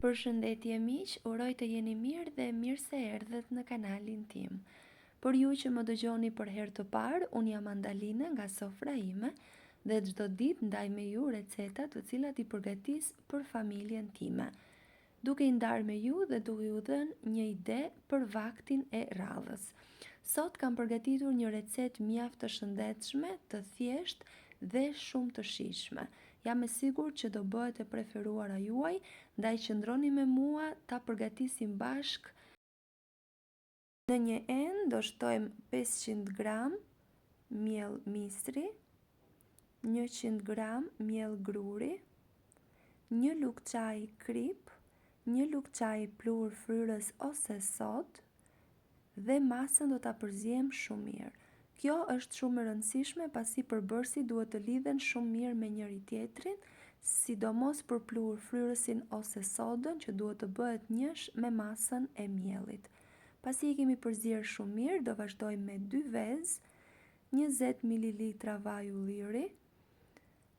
Përshëndetje miq, uroj të jeni mirë dhe mirë se erdhët në kanalin tim. Për ju që më dëgjoni për herë të parë, unë jam Andalina nga sofra ime dhe çdo ditë ndaj me ju receta të cilat I përgatis për familjen time, duke I ndarë me ju dhe duke ju dhënë një ide për vaktin e radhës. Sot kam përgatitur një recetë mjaft të shëndetshme, të thjeshtë dhe shumë të shijshme. Jam e sigurt që do bëhet e preferuara juaj, ndaj qëndroni me mua ta përgatisim bashk. Në një enë do shtojmë 500 gram miell misri, 100 gram miell gruri, 1 lugë çaji krip, 1 lugë çaji pluhur fryrës ose sot, dhe masën do ta përziejmë shumë mirë. Kjo është shumë e rëndësishme pasi përbërësit duhet të lidhen shumë mirë me njëri tjetrin, sidomos për pluhur fryrësin ose sodën që duhet të bëhet njësh me masën e miellit. Pasi I kemi përzier shumë mirë, do vazhdojmë me 2 vezë, 20 ml vaj ulliri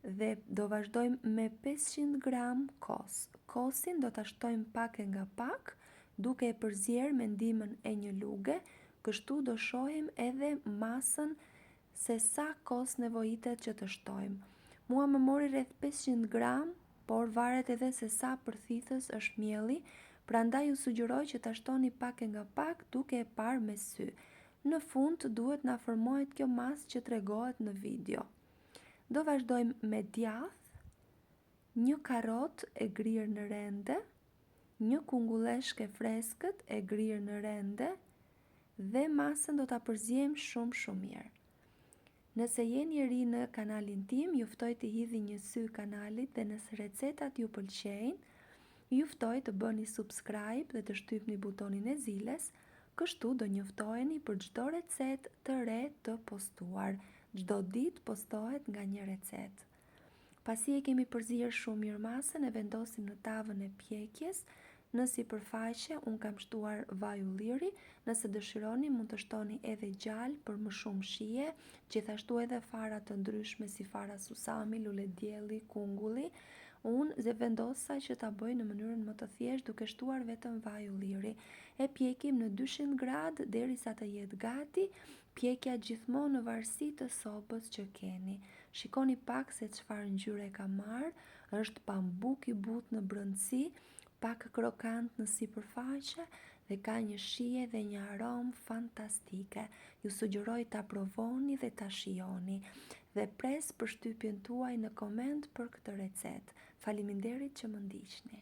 dhe do vazhdojmë me 500 gram kos. Kosin do ta shtojmë pak e nga pak, duke e përzier me ndihmën e një luge, kështu do shohim edhe masën se sa kos nevojitet që të shtojmë. Mua më mori rreth 500 gram, por varet edhe se sa përthithës është mielli, prandaj ju sugjeroj që ta shtoni pak e nga pak duke e parë me sy. Në fund duhet na formohet kjo masë që tregohet në video. Do vazhdojmë me djath, 1 karrot e grirë në rende, 1 kungulleshk e freskët e grirë në rende dhe masën do ta përziejmë shumë mirë. Nëse jeni ri në kanalin tim, ju ftoj të hidhni një sy kanalit dhe nëse recetat ju pëlqejnë, ju ftoj të bëni subscribe dhe të shtypni butonin e ziles, kështu do njoftoheni për çdo recetë të re të postuar. Çdo ditë postohet nga një recetë. Pasi e kemi përzier shumë mirë masën, e vendosim në tavën e pjekjes. Në sipërfaqe unë kam shtuar vaj ulliri, nëse dëshironi mund të shtoni edhe gjallë për më shumë shije, gjithashtu edhe fara të ndryshme si fara susami, lule dielli, kungulli. Unë vendosa që ta bëj në mënyrën më të thjeshtë duke shtuar vetëm vaj ulliri. E pjekim në 200 gradë derisa të jetë gati, pjekja gjithmonë në varësi të sobës që keni. Shikoni pak se çfarë ngjyre ka marrë, është pambuk I butë në brendësi, pak krokant në sipërfaqe dhe ka një shije dhe një aromë fantastike. Ju sugjeroj ta provoni dhe ta shijoni dhe pres përshtypjen tuaj në koment për këtë recetë. Faleminderit që më ndiqni.